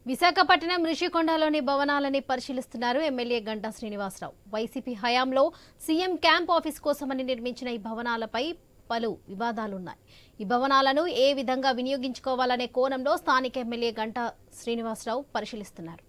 విశాఖపట్నం రిషికొండలోని భవనాలని పరిశీలిస్తున్నారు MLA Ganta Srinivasarao. YCP హయాంలో CM camp office కోసమని నిర్మించిన ఈ భవనాలపై పలు వివాదాలున్నాయి. ఈ భవనాలను ఏ విధంగా వినియోగించుకోవాలనే కోణంలో స్థానిక ఎమ్మెల్యే గంటా శ్రీనివాసరావు పరిశీలిస్తున్నారు.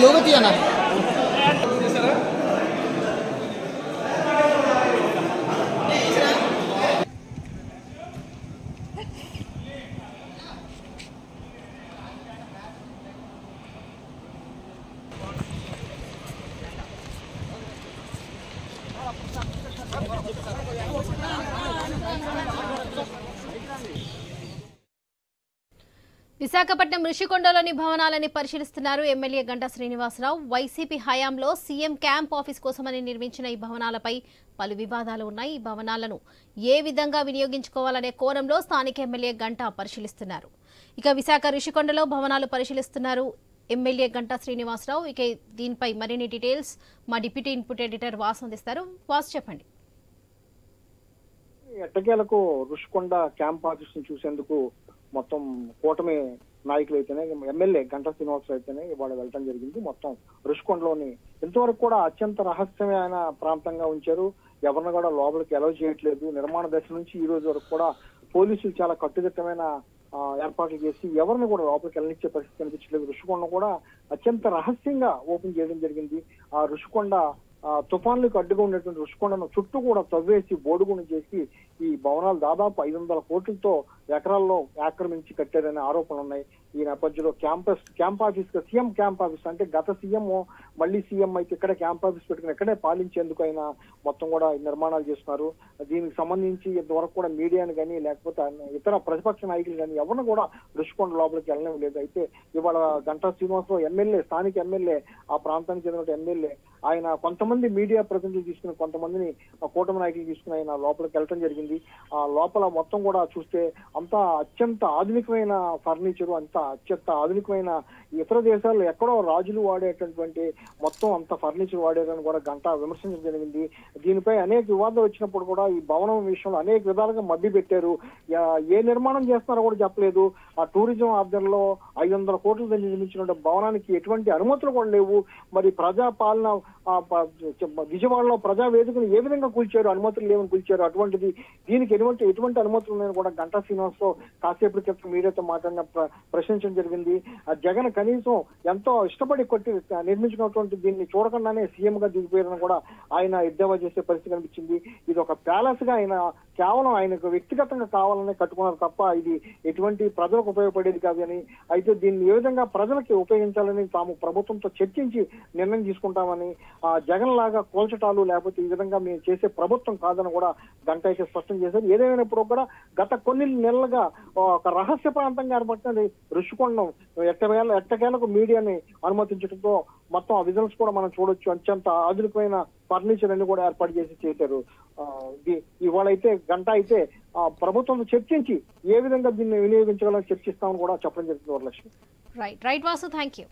लोग थी ना విశాఖపట్నం రిషికొండలోని భవనాలని పరిశీలిస్తున్నారు ఎమ్మెల్యే గంటా శ్రీనివాసరావు. వైసీపీ హయాంలో సీఎం క్యాంప్ ఆఫీస్ కోసమని నిర్మించిన ఈ భవనాలపై పలు వివాదాలు ఉన్నాయి. ఈ భవనాలను ఏ విధంగా వినియోగించుకోవాలనే కోణంలో స్థానిక ఎమ్మెల్యే గంటా పరిశీలిస్తున్నారు. ఇక విశాఖ రిషికొండలో భవనాలు పరిశీలిస్తున్నారు ఎమ్మెల్యే గంటా శ్రీనివాసరావు. ఇక దీనిపై మరిన్ని డీటెయిల్స్ మా డిప్యూటీ ఇన్పుట్ ఎడిటర్ వాసు అందిస్తారు. వాసు, చెప్పండి. ఎట్టకేలకు రుషికొండ క్యాంప్ ఆఫీస్ ని చూసేందుకు మొత్తం కూటమి నాయకులు అయితేనే ఎమ్మెల్యే గంటా శ్రీనివాసరావు అయితేనే ఇవాళ వెళ్ళటం జరిగింది. మొత్తం రుషికొండలోని ఇంతవరకు కూడా అత్యంత రహస్యమైన ప్రాంతంగా ఉంచారు. ఎవరిని కూడా లోపలికి అలౌ చేయట్లేదు. నిర్మాణ దశ నుంచి ఈ రోజు వరకు కూడా పోలీసులు చాలా కట్టుదిట్టమైన ఏర్పాట్లు చేసి ఎవరిని కూడా లోపలికి వెళ్ళనిచ్చే పరిస్థితి కనిపించలేదు. రుషికొండ కూడా అత్యంత రహస్యంగా ఓపెన్ చేయడం జరిగింది. ఆ రుషికొండ తుఫాన్లకు అడ్డుగా ఉన్నటువంటి రుషికొండను చుట్టూ కూడా తవ్వేసి బోడుగుని చేసి ఈ భవనాలు దాదాపు 500 కోట్లతో ఎకరాల్లో ఆక్రమించి కట్టారనే ఆరోపణలు ఉన్నాయి. ఈ నేపథ్యంలో camp office CM camp office అంటే గత సీఎం మళ్ళీ సీఎం అయితే ఇక్కడే క్యాంప్ ఆఫీస్ పెట్టుకుని ఇక్కడే పాలించేందుకు ఆయన మొత్తం కూడా నిర్మాణాలు చేస్తున్నారు. దీనికి సంబంధించి ఇంతవరకు కూడా మీడియాని కానీ లేకపోతే ఇతర ప్రతిపక్ష నాయకులు కానీ ఎవరిని కూడా రుషికొండ లోపలికి వెళ్ళడం లేదు. అయితే ఇవాళ గంటా శ్రీనివాసరావు ఎమ్మెల్యే, స్థానిక ఎమ్మెల్యే, ఆ ప్రాంతానికి చెందిన ఎమ్మెల్యే, ఆయన కొంతమంది మీడియా ప్రతినిధులు తీసుకుని కొంతమందిని కూటమి నాయకులు తీసుకుని ఆయన లోపలికి వెళ్ళడం జరిగింది. ఆ లోపల మొత్తం కూడా చూస్తే అంతా అత్యంత ఆధునికమైన ఫర్నిచరు, అంతా అత్యంత ఆధునికమైన ఇతర దేశాల్లో ఎక్కడో రాజులు వాడేటటువంటి మొత్తం అంత ఫర్నిచర్ వాడారని కూడా గంటా విమర్శించడం జరిగింది. దీనిపై అనేక వివాదాలు వచ్చినప్పుడు కూడా ఈ భవనం విషయంలో అనేక విధాలుగా మభ్య పెట్టారు. ఏ నిర్మాణం చేస్తున్నారో కూడా చెప్పలేదు. ఆ టూరిజం ఆధ్వర్యంలో 500 కోట్ల నిర్మించిన భవనానికి ఎటువంటి అనుమతులు కూడా లేవు. మరి ప్రజాపాలన విజయవాడలో ప్రజా వేదికను ఏ విధంగా కూల్చారు, అనుమతులు లేవని కూల్చారు. అటువంటిది దీనికి ఎటువంటి అనుమతులు ఉన్నాయని కూడా గంటా శ్రీనివాసరావు కాసేపటి క్రితం మీడియాతో మాట్లాడిన ప్రశ్నించడం జరిగింది. జగన్ కనీసం ఎంతో ఇష్టపడి కొట్టి నిర్మించినటువంటి దీన్ని చూడకుండానే సీఎం గా దిగిపోయారని కూడా ఆయన ఎద్దేవా చేసే పరిస్థితి కనిపించింది. ఇది ఒక ప్యాలెస్ గా ఆయన కేవలం ఆయనకు వ్యక్తిగతంగా కావాలనే కట్టుకున్నారు తప్ప ఇది ఎటువంటి ప్రజలకు ఉపయోగపడేది కాదు అని, అయితే దీన్ని ఏ విధంగా ప్రజలకి ఉపయోగించాలని తాము ప్రభుత్వంతో చర్చించి నిర్ణయం తీసుకుంటామని, జగన్ లాగా కోల్చటాలు లేకపోతే ఈ విధంగా మేము చేసే ప్రభుత్వం కాదని కూడా గంటా అయితే స్పష్టం చేశారు. ఏదేమైనప్పుడు కూడా గత కొన్ని నెలలుగా ఒక రహస్య ప్రాంతంగా ఏర్పడుతుంది రుషికొండం. ఎట్టకేలకు మీడియాని అనుమతించడంతో మొత్తం ఆ విజువల్స్ కూడా మనం చూడొచ్చు. అత్యంత ఆధునికమైన ఫర్నిచర్ అన్ని కూడా ఏర్పాటు చేశారు. ఇవాళ అయితే గంటా అయితే ప్రభుత్వంతో చర్చించి ఏ విధంగా దీన్ని వినియోగించాలని చర్చిస్తామని కూడా చెప్పడం జరుగుతుంది. Varalakshmi. Right Vasu, thank you.